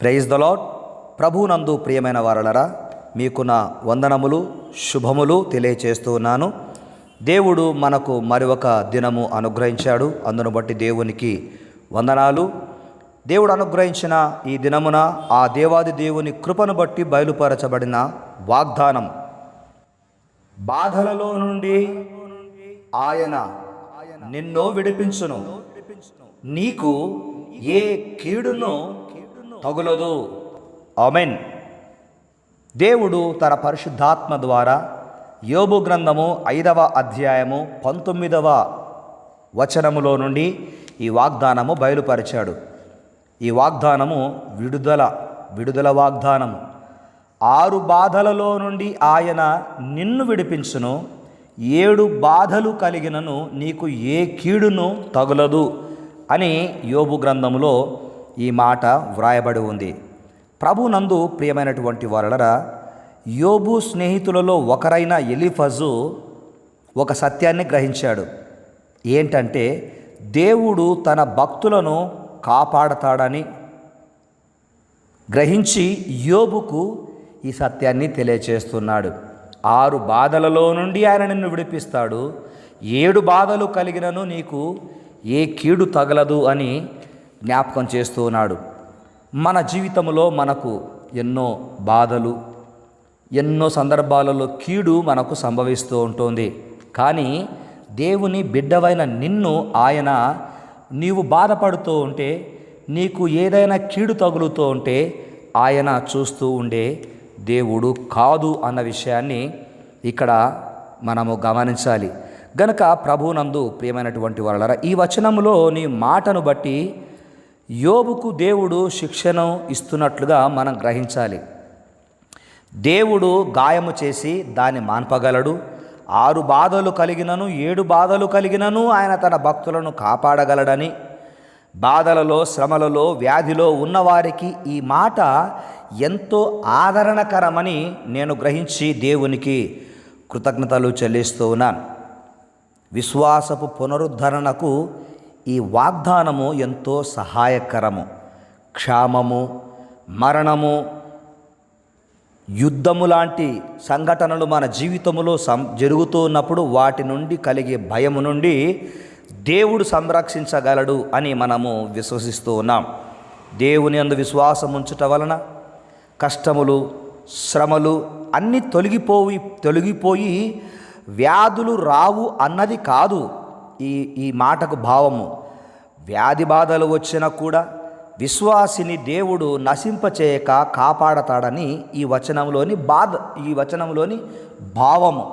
Praise the lord. ప్రభువునందు ప్రియమైన వారలరా, మీకు నా వందనములు శుభములు తెలియచేస్తూ ఉన్నాను. దేవుడు మనకు మరి ఒక దినము అనుగ్రహించాడు. అందును బట్టి దేవునికి వందనాలు. దేవుడు అనుగ్రహించిన ఈ దినమున ఆ దేవాది దేవుని కృపను బట్టి బయలుపరచబడిన వాగ్దానం, బాధలలో నుండి ఆయన నిన్ను విడిపించును, నీకు ఏ కీడును తగులదు. ఆమేన్. దేవుడు తన పరిశుద్ధాత్మ ద్వారా యోబు గ్రంథము 5వ అధ్యాయము 19వ వచనములో నుండి ఈ వాగ్దానము బయలుపరిచాడు. ఈ వాగ్దానము విడుదల వాగ్దానము. 6 బాధలలో నుండి ఆయన నిన్ను విడిపించును, 7 బాధలు కలిగినను నీకు ఏ కీడును తగులదు అని యోబు గ్రంథములో ఈ మాట వ్రాయబడి ఉంది. ప్రభునందు ప్రియమైనటువంటి వారలరా, యోబు స్నేహితులలో ఒకరైన ఎలీఫజు ఒక సత్యాన్ని గ్రహించాడు. ఏంటంటే, దేవుడు తన భక్తులను కాపాడతాడని గ్రహించి యోబుకు ఈ సత్యాన్ని తెలియచేస్తున్నాడు. 6 బాధలలో నుండి ఆయన నిన్ను విడిపిస్తాడు, 7 బాధలు కలిగినను నీకు ఏ కీడు తగలదు అని జ్ఞాపకం చేస్తూ ఉన్నాడు. మన జీవితంలో మనకు ఎన్నో బాధలు, ఎన్నో సందర్భాలలో కీడు మనకు సంభవిస్తూ ఉంటుంది. కానీ దేవుని బిడ్డవైన నిన్ను ఆయన, నీవు బాధపడుతూ ఉంటే, నీకు ఏదైనా కీడు తగులుతూ ఉంటే ఆయన చూస్తూ ఉండే దేవుడు కాదు అన్న విషయాన్ని ఇక్కడ మనము గమనించాలి. గనుక ప్రభువునందు ప్రియమైనటువంటి వారలారా, ఈ వచనములోని మాటను బట్టి యోబుకు దేవుడు శిక్షను ఇస్తున్నట్లుగా మనం గ్రహించాలి. దేవుడు గాయము చేసి దాన్ని మాన్పగలడు. 6 బాధలు కలిగినను 7 బాధలు కలిగినను ఆయన తన భక్తులను కాపాడగలడని, బాధలలో, శ్రమలలో, వ్యాధిలో ఉన్నవారికి ఈ మాట ఎంతో ఆదరణకరమని నేను గ్రహించి దేవునికి కృతజ్ఞతలు చెల్లిస్తూ ఉన్నాను. విశ్వాసపు పునరుద్ధరణకు ఈ వాగ్దానము ఎంతో సహాయకరము. క్షామము, మరణము, యుద్ధము లాంటి సంఘటనలు మన జీవితంలో జరుగుతూ ఉన్నప్పుడు వాటి నుండి కలిగే భయము నుండి దేవుడు సంరక్షించగలడు అని మనము విశ్వసిస్తూ ఉన్నాం. దేవుని యందు విశ్వాసం ఉంచుట వలన కష్టములు, శ్రమలు అన్నీ తొలగిపోయి వ్యాధులు రావు అన్నది కాదు ఈ మాటకు భావము. వ్యాధి బాధలు వచ్చినా కూడా విశ్వాసిని దేవుడు నశింపచేయక కాపాడతాడని ఈ వచనంలోని భావము.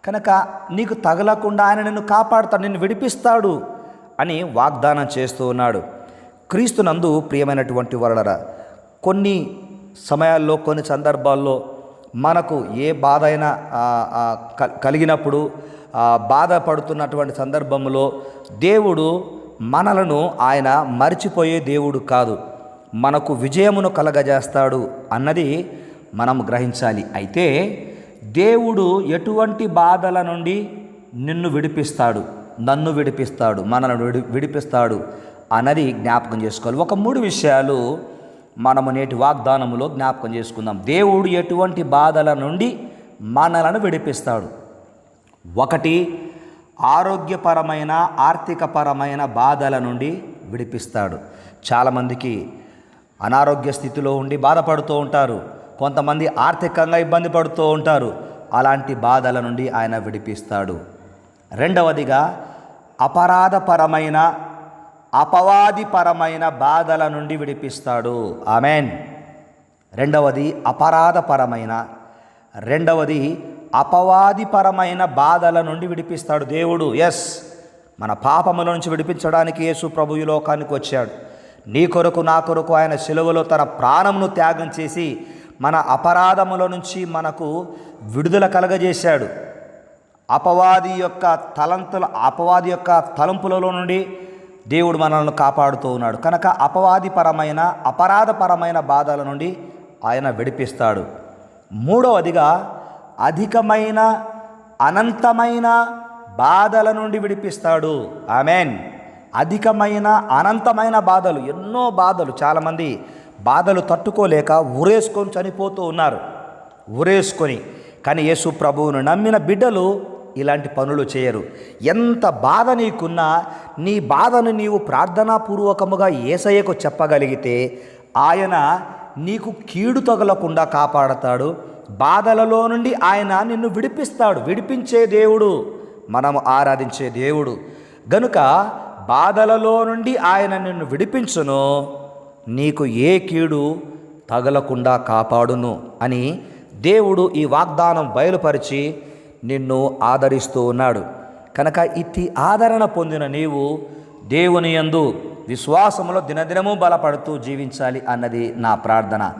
కనుక నీకు తగలకుండా ఆయన నిన్ను కాపాడుతాడు, నిన్ను విడిపిస్తాడు అని వాగ్దానం చేస్తూ ఉన్నాడు. క్రీస్తునందు ప్రియమైనటువంటి వారలారా, కొన్ని సమయాల్లో, కొన్ని సందర్భాల్లో మనకు ఏ బాధ అయినా కలిగినప్పుడు, బాధపడుతున్నటువంటి సందర్భంలో దేవుడు మనలను ఆయన మర్చిపోయే దేవుడు కాదు, మనకు విజయమును కలగజేస్తాడు అన్నది మనం గ్రహించాలి. అయితే దేవుడు ఎటువంటి బాధల నుండి నిన్ను విడిపిస్తాడు, నన్ను విడిపిస్తాడు, మనల్ని విడిపిస్తాడు అన్నది జ్ఞాపకం చేసుకోవాలి. ఒక 3 విషయాలు మనము నేటి వాగ్దానములో జ్ఞాపకం చేసుకుందాం. దేవుడు ఎటువంటి బాధల నుండి మనలను విడిపిస్తాడు. 1, ఆరోగ్యపరమైన, ఆర్థికపరమైన బాధల నుండి విడిపిస్తాడు. చాలామందికి అనారోగ్య స్థితిలో ఉండి బాధపడుతూ ఉంటారు, కొంతమంది ఆర్థికంగా ఇబ్బంది పడుతూ ఉంటారు. అలాంటి బాధల నుండి ఆయన విడిపిస్తాడు. 2వదిగా అపరాధపరమైన, అపవాదిపరమైన బాధల నుండి విడిపిస్తాడు. ఆమెన్. 2వది అపరాధపరమైన, 2వది అపవాదిపరమైన బాధల నుండి విడిపిస్తాడు దేవుడు. మన పాపముల నుంచి విడిపించడానికి యేసు ప్రభు ఈ లోకానికి వచ్చాడు. నీ కొరకు, నా కొరకు ఆయన సిలువలో తన ప్రాణమును త్యాగం చేసి మన అపరాధముల నుంచి మనకు విడుదల కలగజేశాడు. అపవాది యొక్క తలంపులలో నుండి దేవుడు మనల్ని కాపాడుతూ ఉన్నాడు. కనుక అపవాదిపరమైన, అపరాధపరమైన బాధల నుండి ఆయన విడిపిస్తాడు. 3వదిగా అధికమైన, అనంతమైన బాధల నుండి విడిపిస్తాడు. ఆమెన్. అధికమైన, అనంతమైన బాధలు, ఎన్నో బాధలు. చాలామంది బాధలు తట్టుకోలేక ఉరేసుకొని చనిపోతూ ఉన్నారు. ఉరేసుకొని. కానీ యేసు ప్రభువును నమ్మిన బిడ్డలు ఇలాంటి పనులు చేయరు. ఎంత బాధ నీకున్నా నీ బాధను నీవు ప్రార్థనాపూర్వకముగా యేసయ్యకు చెప్పగలిగితే ఆయన నీకు కీడు తగలకుండా కాపాడతాడు. బాధలలో నుండి ఆయన నిన్ను విడిపిస్తాడు. విడిపించే దేవుడు మనము ఆరాధించే దేవుడు గనుక బాధలలో నుండి ఆయన నిన్ను విడిపించును, నీకు ఏ కీడు తగలకుండా కాపాడును అని దేవుడు ఈ వాగ్దానం బయలుపరిచి నిన్ను ఆదరిస్తూ ఉన్నాడు. కనుక ఇట్టి ఆదరణ పొందిన నీవు దేవుని యందు విశ్వాసములో దినదినము బలపడుతూ జీవించాలి అన్నది నా ప్రార్థన.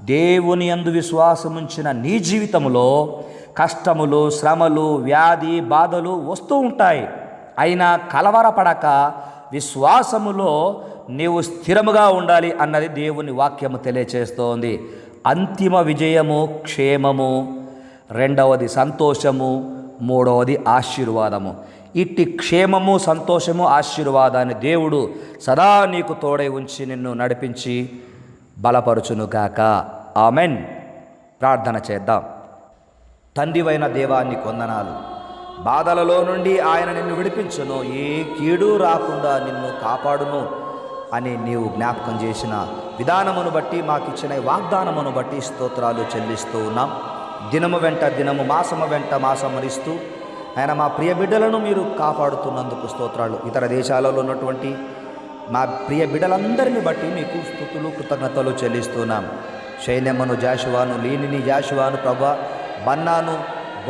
దేవుని యందు విశ్వాసముంచిన నీ జీవితంలో కష్టములు, శ్రమలు, వ్యాధి, బాధలు వస్తూ ఉంటాయి. అయినా కలవరపడక విశ్వాసములో నీవు స్థిరముగా ఉండాలి అన్నది దేవుని వాక్యము తెలియచేస్తోంది. అంతిమ విజయము క్షేమము, రెండవది సంతోషము, మూడవది ఆశీర్వాదము. ఇట్టి క్షేమము, సంతోషము, ఆశీర్వాదాన్ని దేవుడు సదా నీకు తోడై ఉంచి నిన్ను నడిపించి బలపరుచునుగాక. ఆమెన్. ప్రార్థన చేద్దాం. తండ్రివైన దేవాన్ని వందనాలు. బాధలలో నుండి ఆయన నిన్ను విడిపించును, ఏ కీడు రాకుండా నిన్ను కాపాడును అని నీవు జ్ఞాపకం చేసిన విధానమును బట్టి, మాకిచ్చిన వాగ్దానమును బట్టి స్తోత్రాలు చెల్లిస్తూ ఉన్నాం. దినము వెంట దినము, మాసము వెంట మాసమరిస్తూ ఆయన మా ప్రియ బిడ్డలను మీరు కాపాడుతున్నందుకు స్తోత్రాలు. ఇతర దేశాలలో ఉన్నటువంటి మా ప్రియ బిడ్డలందరిని బట్టి మీకు స్తుతులు, కృతజ్ఞతలు చెల్లిస్తున్నాం. శైన్యమ్మను జాషువాను, లీనిని జాషువాను, ప్రభా బన్నాను,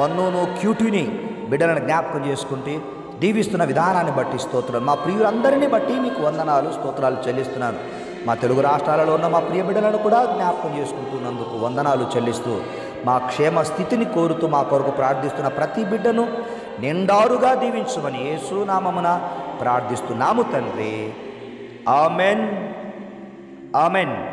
వన్నును, క్యూటీని బిడ్డలను జ్ఞాపకం చేసుకుంటే దీవిస్తున్న విధానాన్ని బట్టి స్తోత్రాలు. మా ప్రియులందరినీ బట్టి మీకు వందనాలు, స్తోత్రాలు చెల్లిస్తున్నాను. మా తెలుగు రాష్ట్రాలలో ఉన్న మా ప్రియ బిడ్డలను కూడా జ్ఞాపకం చేసుకుంటున్నందుకు వందనాలు చెల్లిస్తూ, మా క్షేమ స్థితిని కోరుతూ మా కొరకు ప్రార్థిస్తున్న ప్రతి బిడ్డను నిండారుగా దీవించమని యేసు నామమున ప్రార్థిస్తున్నాము తండ్రి. ఆమెన్. ఆమెన్.